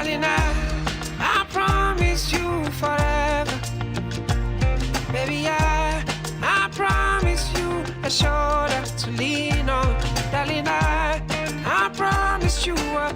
Darling, I promise you forever. Baby, I promise you a shoulder to lean on. Darling, I promise you a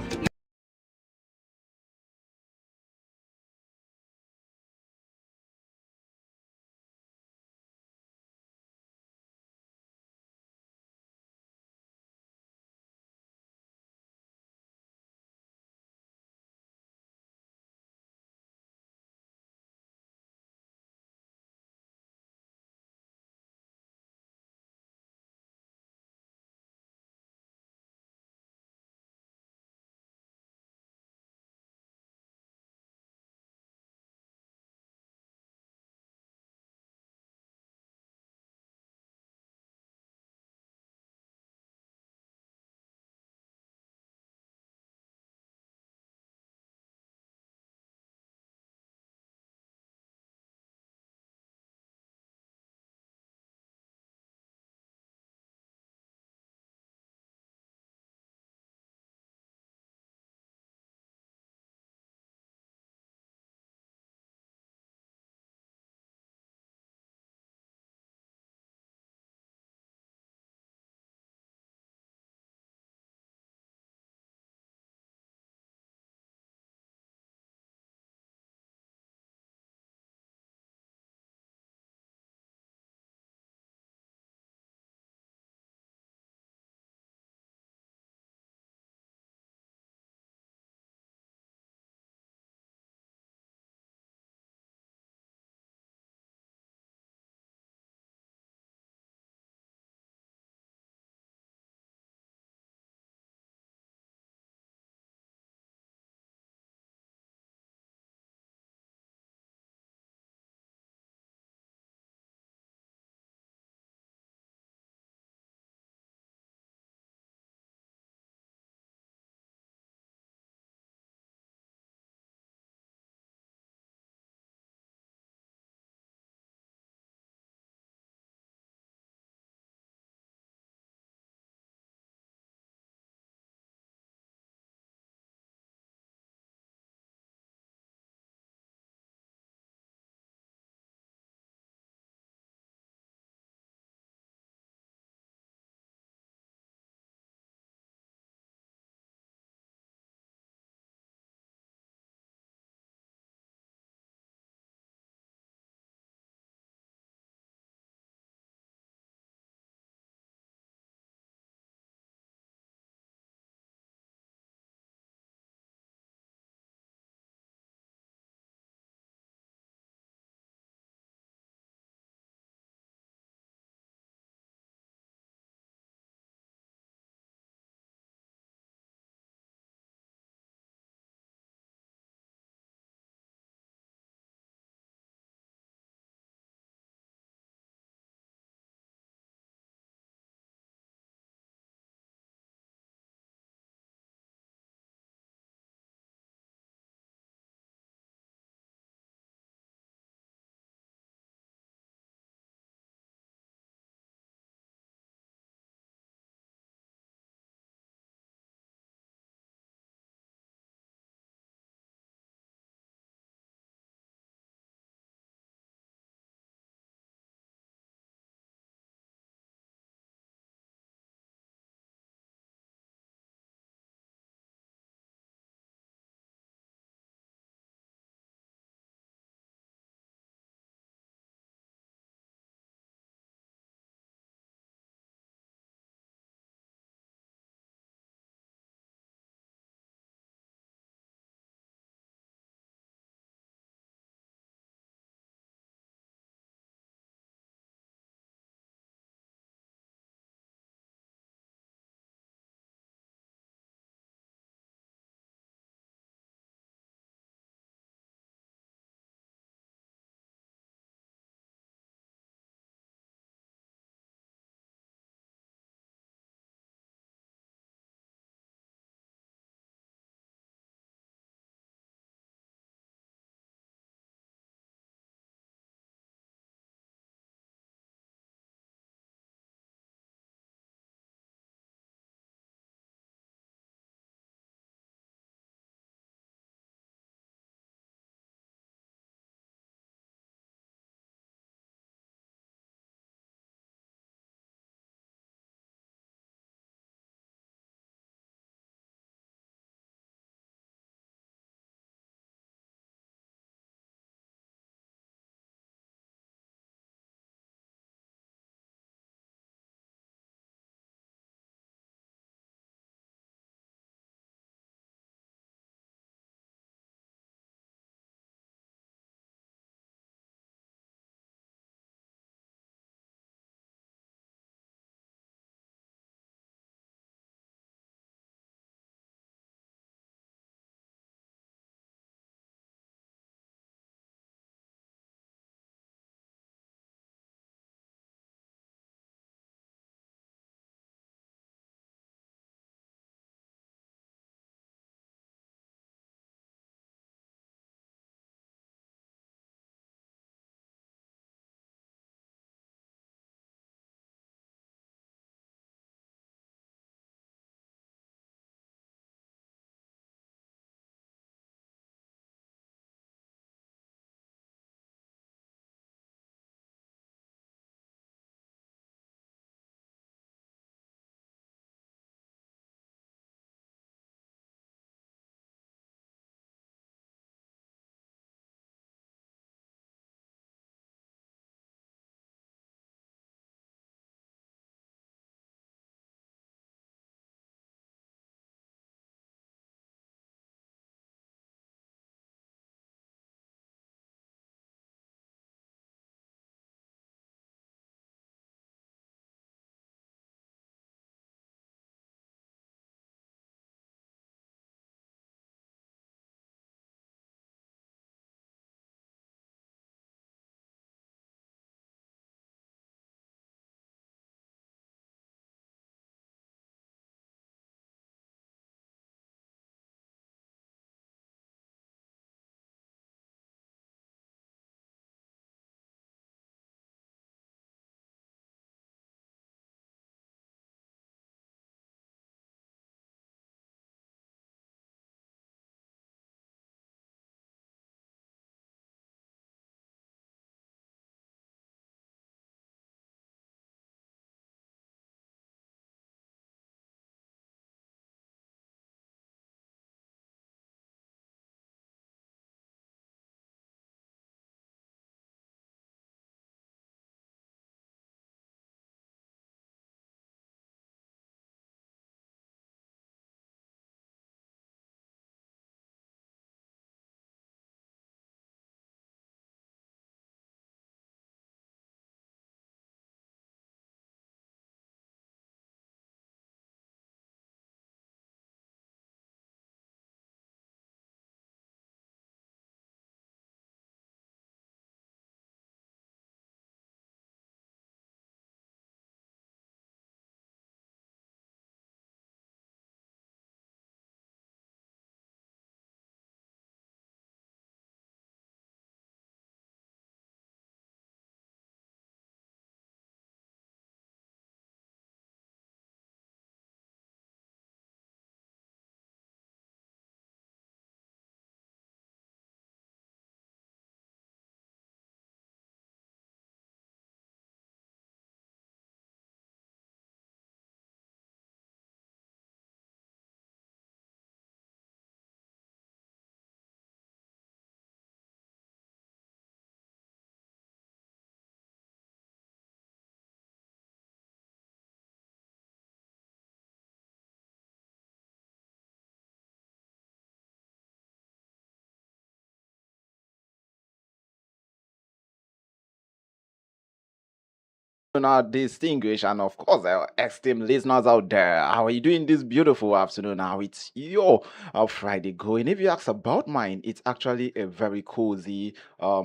Our distinguished and of course our esteemed listeners out there, how are you doing this beautiful afternoon? Now it's your Friday going. If you ask about mine, it's actually a very cozy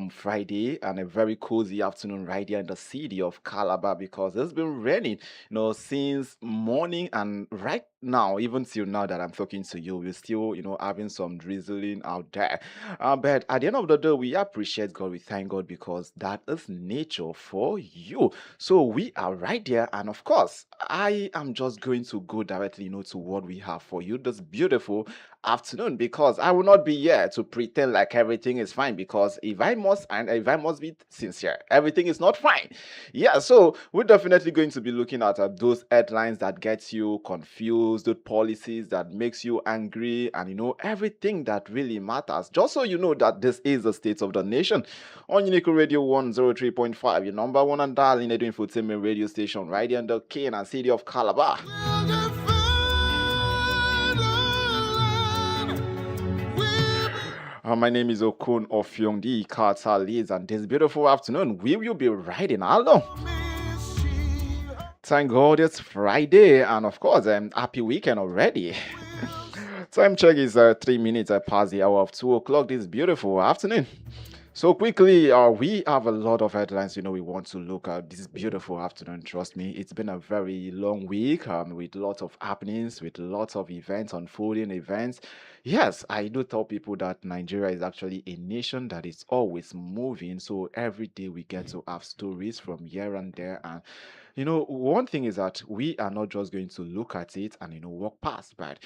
Friday and a very cozy afternoon right here in the city of Calabar because it's been raining, since morning and right now, even till now that I'm talking to you, we're still, having some drizzling out there. But at the end of the day, we appreciate God, we thank God because that is nature for you. So we are right there, and of course, I am just going to go directly, to what we have for you this beautiful afternoon because I will not be here to pretend like everything is fine because if I must be sincere, everything is not fine. Yeah, so we're definitely going to be looking at those headlines that gets you confused, the policies that makes you angry, and everything that really matters. Just so you know that this is the state of the nation on Unico Radio 103.5, your number one and darling infotainment radio station right here in the Cane and city of Calabar. My name is Okon Offiong, the Carter leads, and this beautiful afternoon we will be riding along. Thank God it's Friday, and of course, happy weekend already. Time check is 3 minutes past the hour of 2 o'clock this beautiful afternoon. So quickly, we have a lot of headlines, we want to look at this beautiful afternoon. Trust me, it's been a very long week with lots of happenings, with lots of events, unfolding events. Yes, I do tell people that Nigeria is actually a nation that is always moving. So every day we get to have stories from here and there. And one thing is that we are not just going to look at it and, walk past, but,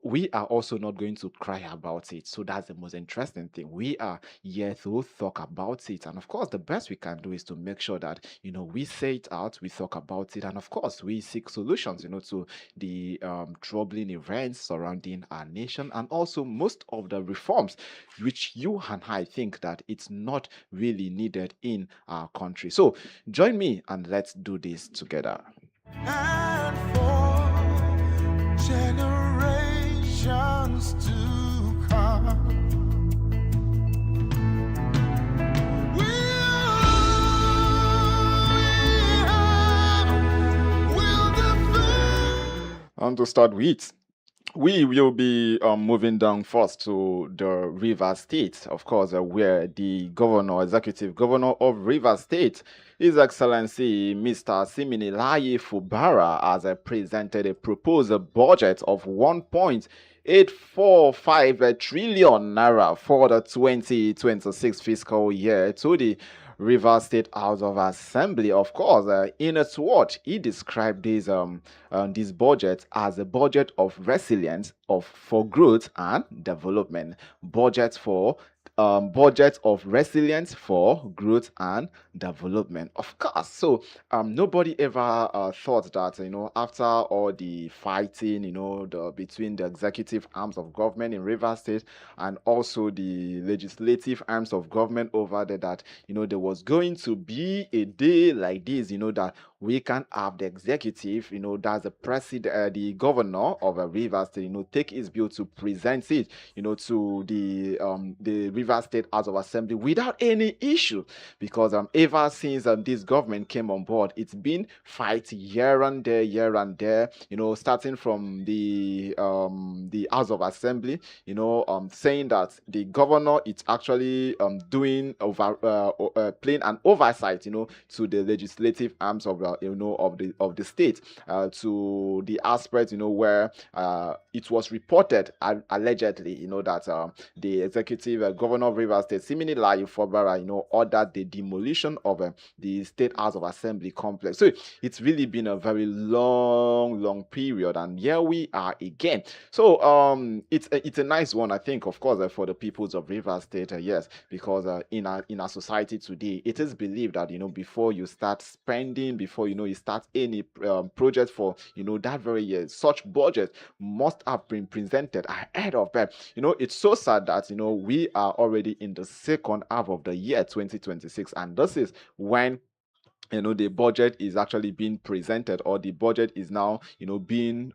we are also not going to cry about it. So that's the most interesting thing. We are here to talk about it. And of course, the best we can do is to make sure that, we say it out, we talk about it. And of course, we seek solutions, to the troubling events surrounding our nation and also most of the reforms which you and I think that it's not really needed in our country. So join me and let's do this together. And for generations to come. And to start with, we will be moving down first to the Rivers State, of course, where the executive governor of Rivers State, His Excellency Mr. Siminilayi Fubara, has presented a proposed budget of 1.845 trillion naira for the 2026 fiscal year to the Rivers State House of Assembly. Of course, in its word, he described this budget as a budget of resilience for growth and development. Budget of resilience for growth and development. Of course, so nobody ever thought that after all the fighting, between the executive arms of government in Rivers State and also the legislative arms of government over there, that there was going to be a day like this, that we can have the executive, that's the president, the governor of a Rivers State, take his bill to present it, to the Rivers State House of Assembly without any issue, because ever since this government came on board, it's been fight here and there, starting from the House of Assembly, saying that the governor is actually doing playing an oversight, to the legislative arms of the state, to the aspect, where it was reported allegedly, that the executive governor of Rivers State, Siminilayi Fubara, ordered the demolition of the State House of Assembly complex. So it's really been a very long period, and here we are again. So it's a nice one, I think, of course, for the peoples of Rivers State, yes, because in our society today, it is believed that before you start spending, before you start any project for that very year, such budget must have been presented ahead of time. It's so sad that we are already in the second half of the year 2026, and this is when the budget is actually being presented, or the budget is now being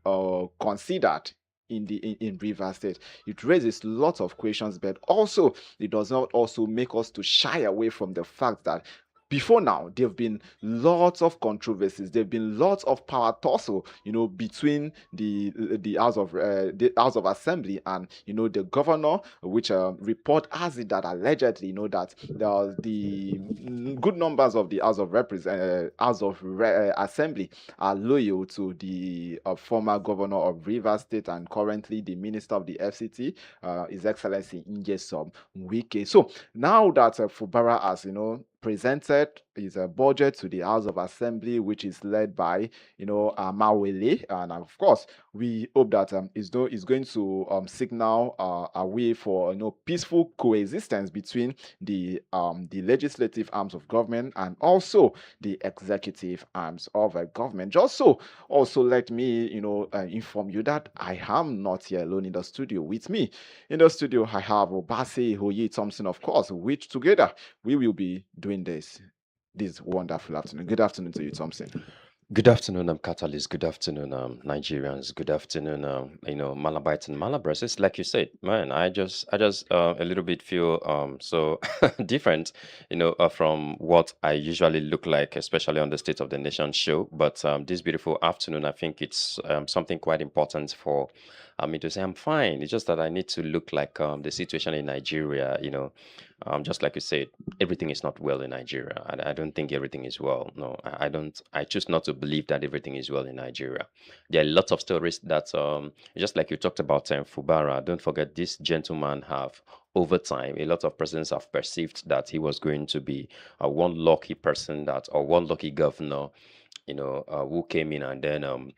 considered in Rivers State. It raises lots of questions, but also it does not also make us to shy away from the fact that before now, there have been lots of controversies. There have been lots of power tussle, between the House of Assembly and the governor, which report has it that allegedly, that the good numbers of the Assembly are loyal to the former governor of Rivers State and currently the minister of the FCT, His Excellency Nyesom Wike. So now that Fubara has, presented his budget to the House of Assembly, which is led by, Amawele, and of course, we hope that is going to signal a way for peaceful coexistence between the legislative arms of government and also the executive arms of government. Just so, also let me inform you that I am not here alone in the studio. With me in the studio, I have OBASE0YI Thompson, of course, which together we will be doing this wonderful afternoon. Good afternoon to you, Thompson. Good afternoon, Catalyst. Good afternoon, Nigerians. Good afternoon, Malabites and Malabras. Like you said, man, I just a little bit feel so different, from what I usually look like, especially on the State of the Nation show. But this beautiful afternoon, I think it's something quite important for me to say I'm fine. It's just that I need to look like the situation in Nigeria, just like you said, everything is not well in Nigeria. I don't think everything is well. No, I don't. I choose not to believe that everything is well in Nigeria. There are lots of stories that, just like you talked about Fubara, don't forget this gentleman have over time, a lot of presidents have perceived that he was going to be one lucky person or one lucky governor, who came in and then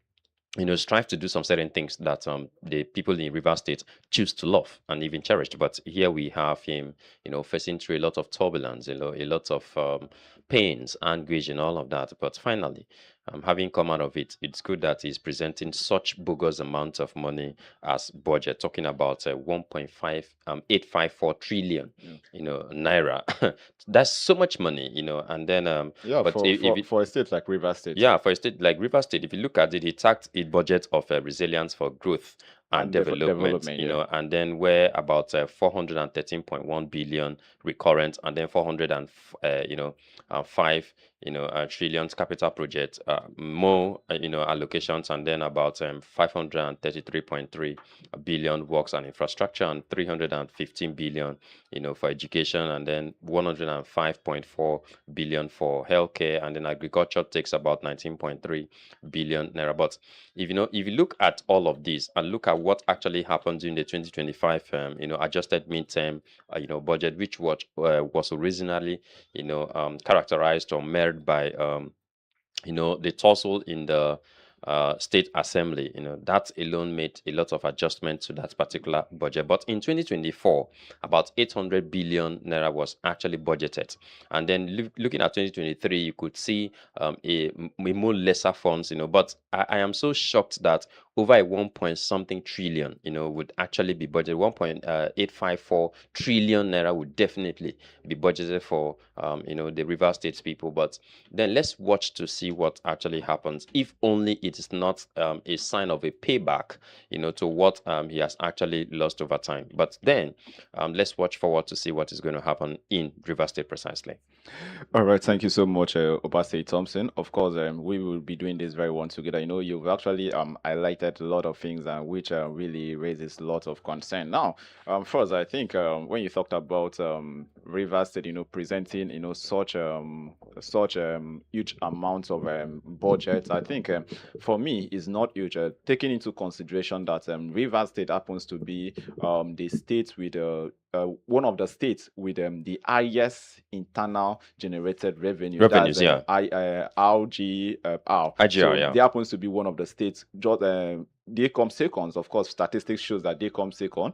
strive to do some certain things that the people in River State choose to love and even cherished. But here we have him, facing through a lot of turbulence, a lot of pains, anguish, and all of that. But finally, having come out of it, it's good that he's presenting such bogus amount of money as budget, talking about 1.5854 trillion, naira. That's so much money, and then yeah, but for a state like River State. yeah, for a state like River State, if you look at it, he tacked a budget of resilience for growth and development, and then we're about 413.1 billion recurrent, and then 5 trillions capital project, more allocations, and then about 533.3 billion works and infrastructure, and 315 billion for education, and then 105.4 billion for healthcare, and then agriculture takes about 19.3 billion naira. But if you look at all of this and look at what actually happened in the 2025 adjusted midterm budget, which was originally characterized or marred by the tussle in the state assembly, that alone made a lot of adjustments to that particular budget. But in 2024, about 800 billion naira was actually budgeted, and then looking at 2023, you could see a more lesser funds, but I am so shocked that over a 1 point something trillion would actually be budgeted. 1.854 trillion naira would definitely be budgeted for the River States people. But then let's watch to see what actually happens, if only it is not a sign of a payback to what he has actually lost over time. But then let's watch forward to see what is going to happen in River State precisely. All right, thank you so much, OBASE0YI Thompson. Of course, we will be doing this very one together. You've actually highlighted a lot of things which really raises a lot of concern. Now, first, I think when you talked about River State, presenting such huge amounts of budget, I think for me is not huge. Taking into consideration that River State happens to be the state with one of the states with the highest internal generated revenue. Revenues, that's IGR. So yeah. they happens to be one of the states. Just they come second. Of course, statistics shows that they come second.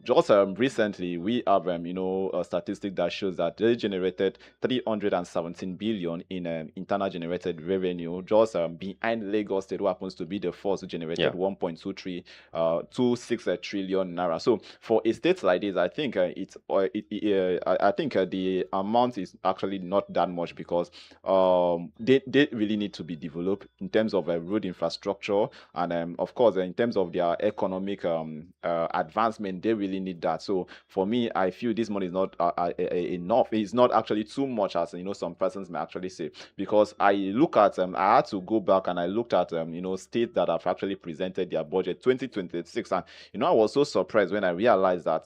Just recently, we have a statistic that shows that they generated 317 billion in internal generated revenue, just behind Lagos State, who happens to be the first, who generated 1.26 trillion naira. So for a state like this, I think I think the amount is actually not that much, because they really need to be developed in terms of road infrastructure and of of course, in terms of their economic advancement, they really need that. So for me, I feel this money is not enough. It's not actually too much, as some persons may actually say, because I look at I had to go back and I looked at states that have actually presented their budget 2026, and I was so surprised when I realized that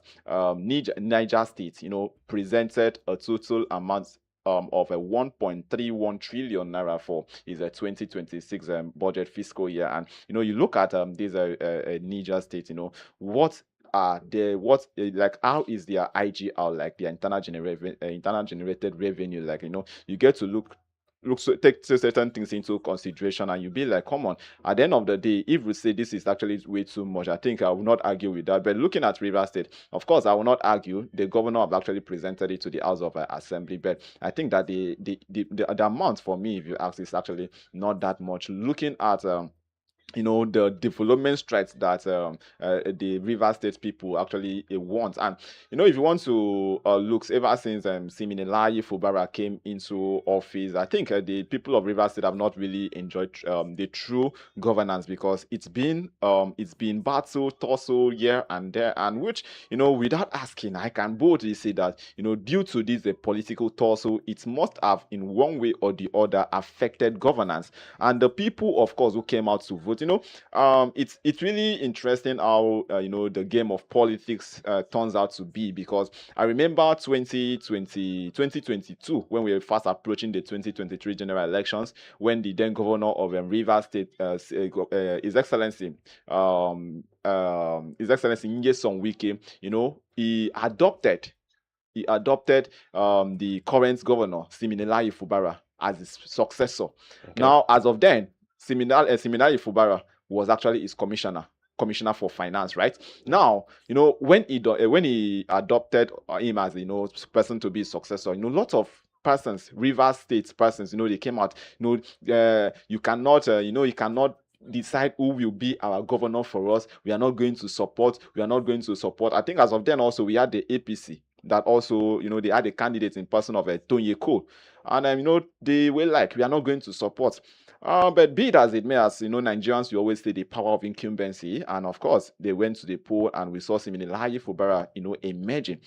Niger State presented a total amount of a 1.31 trillion naira for is a 2026 budget fiscal year. And you look at this Niger State, what like how is their IGR, like their internal generated revenue, like you get to look so take certain things into consideration, and you be like, come on, at the end of the day, if we say this is actually way too much, I think I will not argue with that. But looking at Rivers State, of course, I will not argue. The governor have actually presented it to the House of Assembly, but I think that the amount, for me, if you ask, is actually not that much. Looking at the development strides that the River State people actually want. And if you want to look, ever since Siminalayi Fubara came into office, I think the people of River State have not really enjoyed the true governance, because it's been battle, tussle here and there, and which without asking, I can boldly say that due to this political tussle, it must have in one way or the other affected governance. And the people, of course, who came out to vote, it's really interesting how the game of politics turns out to be, because I remember 2022, when we were fast approaching the 2023 general elections, when the then governor of Rivers State, His Excellency Nyesom Wike, he adopted the current governor Siminalayi Fubara as his successor. Okay. Now, as of then, Siminalayi Fubara was actually his commissioner for finance, right? Now, when he adopted him as person to be his successor, lots of persons, River State persons, they came out, you cannot decide who will be our governor for us. We are not going to support. I think as of then also, we had the APC that also, they had a candidate in person of Tonye Cole. And, they were like, we are not going to support. But be it as it may, as Nigerians, we always say the power of incumbency. And of course, they went to the poll and we saw Siminalayi Fubara, emerging.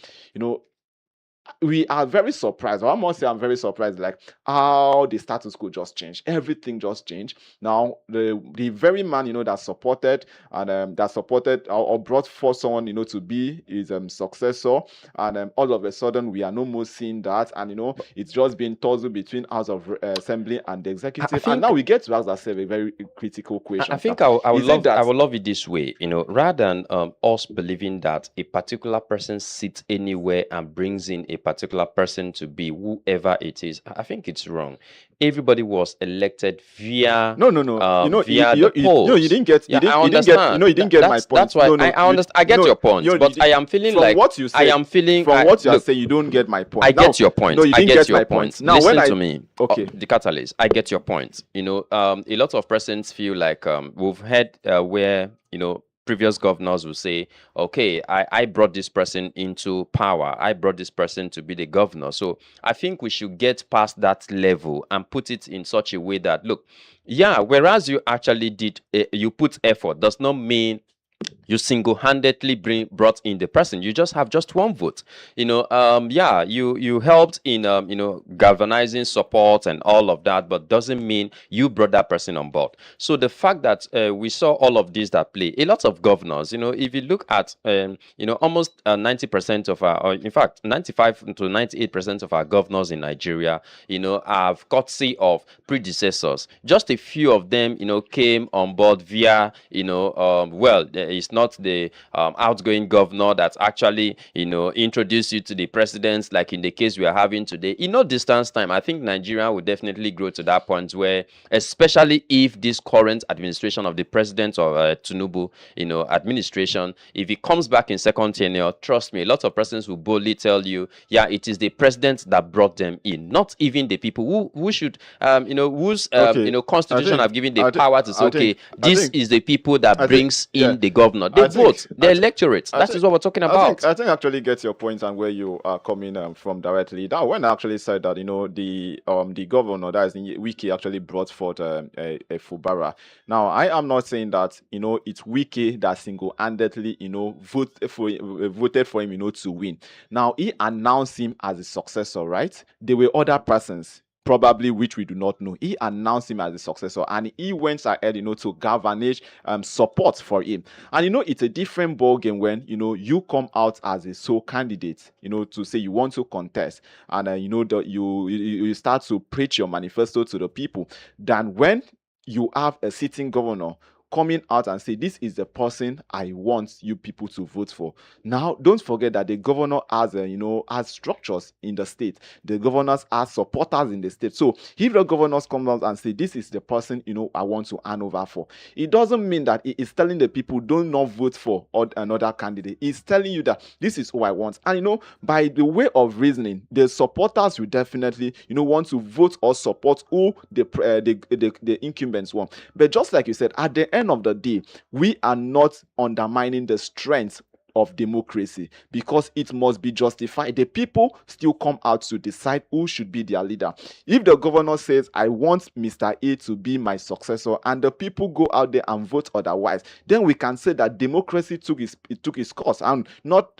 We are very surprised. I must say I'm very surprised, like how the status quo just changed. Everything just changed. Now, the very man, that supported and or brought forth someone, to be his successor. And all of a sudden, we are no more seeing that. And, it's just been tussle between House of Assembly and the executive. And now we get to ask ourselves a very critical question. I think I would love it this way, rather than us believing that a particular person sits anywhere and brings in a particular person to be whoever it is. I think it's wrong. Everybody was elected via no. Via the polls. You didn't get. You didn't get my point. That's why I understand. I get your point, but I am feeling like what you say, I am feeling. From what you are saying, you don't get my point. I get your point. No, you didn't get my point. Now, listen to me. Okay. The catalyst. I get your point. A lot of persons feel like we've heard where previous governors will say, okay, I brought this person into power. I brought this person to be the governor. So I think we should get past that level and put it in such a way that, look, yeah, whereas you actually did, you put effort, does not mean you single-handedly brought in the person. You just have just one vote. You helped in galvanizing support and all of that, but doesn't mean you brought that person on board. So the fact that we saw all of this that play, a lot of governors, if you look at almost 90% of our, or in fact 95 to 98% of our governors in Nigeria, have courtesy of predecessors. Just a few of them, came on board via it's not the outgoing governor that actually, introduced you to the presidents, like in the case we are having today. In no distance time, I think Nigeria will definitely grow to that point where, especially if this current administration of the president of Tinubu, administration, if he comes back in second tenure, trust me, a lot of persons will boldly tell you, yeah, it is the president that brought them in, not even the people who should, constitution have given the power to say, okay, this is the people that brings in the governor. governor. They vote. The electorate. That is what we're talking about. I think actually gets your point and where you are coming from directly. That when I actually said that, the governor, that is Wiki, actually brought forth a Fubara. Now, I am not saying that, it's Wiki that single-handedly, voted for him, to win. Now, he announced him as a successor, right? There were other persons, probably, which we do not know. He announced him as a successor, and he went ahead, to galvanize support for him. And it's a different ballgame when you come out as a sole candidate, to say you want to contest, and you start to preach your manifesto to the people, than when you have a sitting governor coming out and say, this is the person I want you people to vote for. Now, don't forget that the governor has, has structures in the state. The governors have supporters in the state. So if the governors come out and say, this is the person, I want to hand over for, it doesn't mean that it is telling the people, don't not vote for another candidate. It's telling you that this is who I want. And, by the way of reasoning, the supporters will definitely, want to vote or support who the incumbents want. But just like you said, at the end of the day, we are not undermining the strength of democracy, because it must be justified. The people still come out to decide who should be their leader. If the governor says, I want Mr. A to be my successor, and the people go out there and vote otherwise, then we can say that democracy took its course and not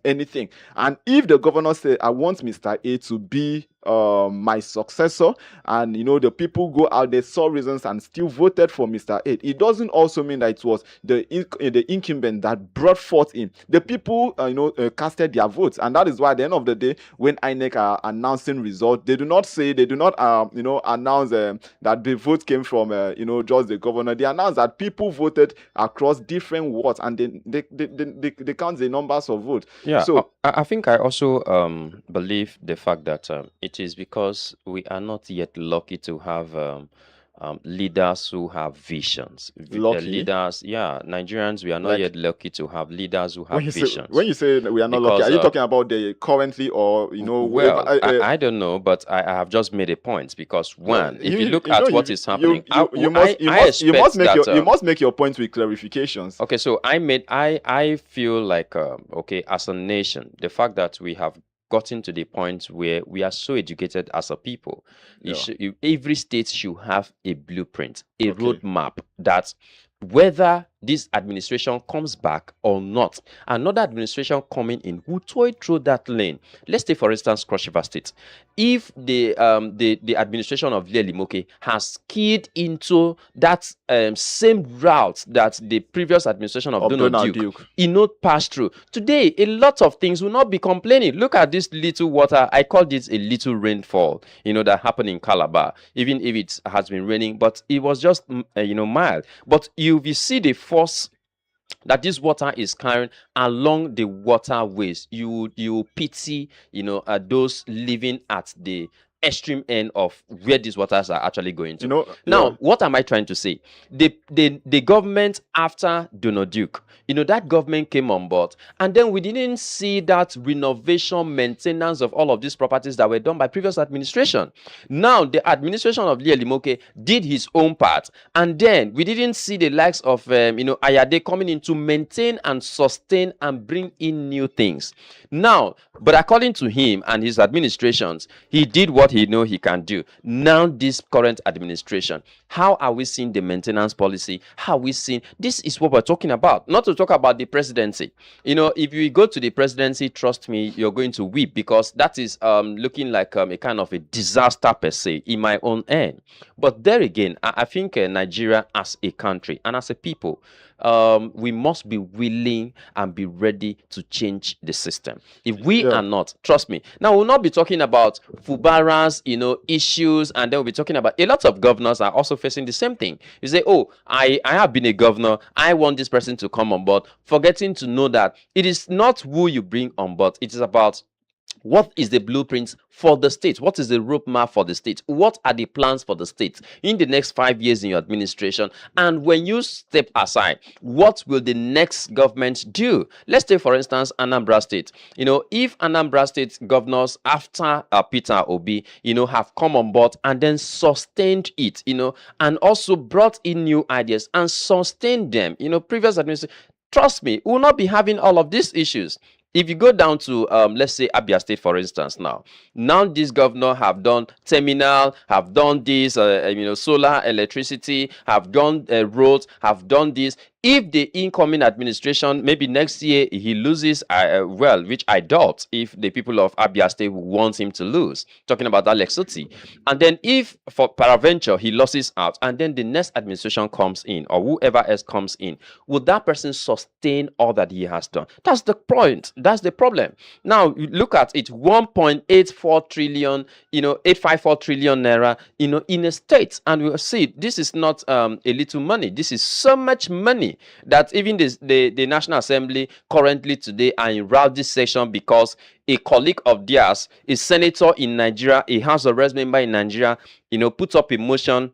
anything. And if the governor says, I want Mr. A to be my successor, and the people go out there, saw reasons, and still voted for Mr. A, it doesn't also mean that it was the incumbent that brought forth him. The people casted their votes, and that is why at the end of the day, when INEC are announcing results, they do not announce that the vote came from just the governor. They announce that people voted across different wards, and they count the numbers of votes. Yeah, so I think I also believe the fact that it is because we are not yet lucky to have leaders who have visions. Leaders, Nigerians, we are not yet lucky to have leaders who have visions. When you say we are not lucky, are you talking about the currently, or Well, I don't know, but I have just made a point, because if you look at what is happening, you must make your point with clarifications. Okay, so I feel like as a nation, the fact that we have gotten to the point where we are so educated as a people, every state should have a blueprint, a roadmap, that whether this administration comes back or not, another administration coming in will toil through that lane. Let's take, for instance, Cross River State. If the administration of Lelimoke has keyed into that same route that the previous administration of Donald Duke passed through, today a lot of things will not be complaining. Look at this little water. I called it a little rainfall, that happened in Calabar, even if it has been raining, but it was just mild. But you see the force that this water is carrying along the waterways. You pity those living at the extreme end of where these waters are actually going to. Now, what am I trying to say? The government after Donald Duke, that government came on board, and then we didn't see that renovation, maintenance of all of these properties that were done by previous administration. Now, the administration of Lelimoke did his own part, and then we didn't see the likes of Ayade coming in to maintain and sustain and bring in new things. Now, but according to him and his administrations, he did what he know he can do. Now, this current administration, how are we seeing the maintenance policy? How are we seeing? This is what we're talking about. Not to talk about the presidency. If you go to the presidency, trust me, you're going to weep, because that is looking like a kind of a disaster per se in my own end. But there again, I think Nigeria as a country and as a people, we must be willing and be ready to change the system. If we are not, trust me. Now, we'll not be talking about Fubaras, issues, and then we'll be talking about a lot of governors are also facing the same thing. You say, oh, I have been a governor, I want this person to come on board, forgetting to know that it is not who you bring on board, it is about What is the blueprint for the state? What is the roadmap for the state? What are the plans for the state in the next 5 years in your administration? And when you step aside, what will the next government do? Let's take, for instance, Anambra State. If Anambra State governors after Peter Obi, have come on board and then sustained it, and also brought in new ideas and sustained them, previous administration, trust me, we will not be having all of these issues. If you go down to, let's say, Abia State, for instance, now this governor have done terminal, have done this, solar electricity, have done roads, have done this. If the incoming administration, maybe next year, he loses, which I doubt, if the people of Abia State want him to lose, talking about Alex Otti. And then if, for peradventure, he loses out, and then the next administration comes in, or whoever else comes in, would that person sustain all that he has done? That's the point. That's the problem. Now, look at it, 1.84 trillion, 854 trillion naira, in a state. And we'll see, this is not a little money. This is so much money that even the National Assembly currently today are in rowdy session because a colleague of theirs, a senator in Nigeria, a House of Reps member in Nigeria, put up a motion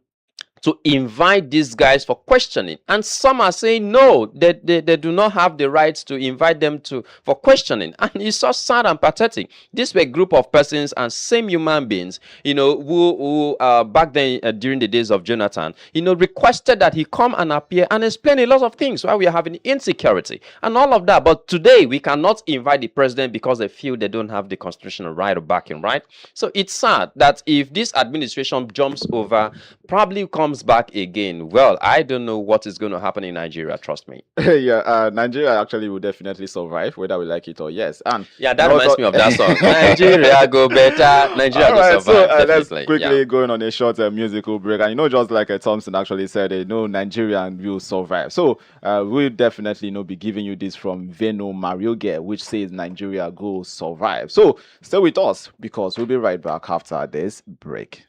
to invite these guys for questioning. And some are saying no, they do not have the right to invite them for questioning. And it's so sad and pathetic. These were a group of persons and same human beings, who back then during the days of Jonathan, requested that he come and appear and explain a lot of things why we are having insecurity and all of that. But today we cannot invite the president because they feel they don't have the constitutional right to back him, right? So it's sad that if this administration jumps over, probably comes back again, well, I don't know what is going to happen in Nigeria, trust me. Yeah, Nigeria actually will definitely survive, whether we like it or yes. And yeah, that reminds me of that song. Nigeria go better, Nigeria go survive. So let's quickly go on a short musical break. And just like Thompson actually said, Nigeria will survive. So we'll definitely be giving you this from Veno Marioge, which says Nigeria go survive. So stay with us because we'll be right back after this break.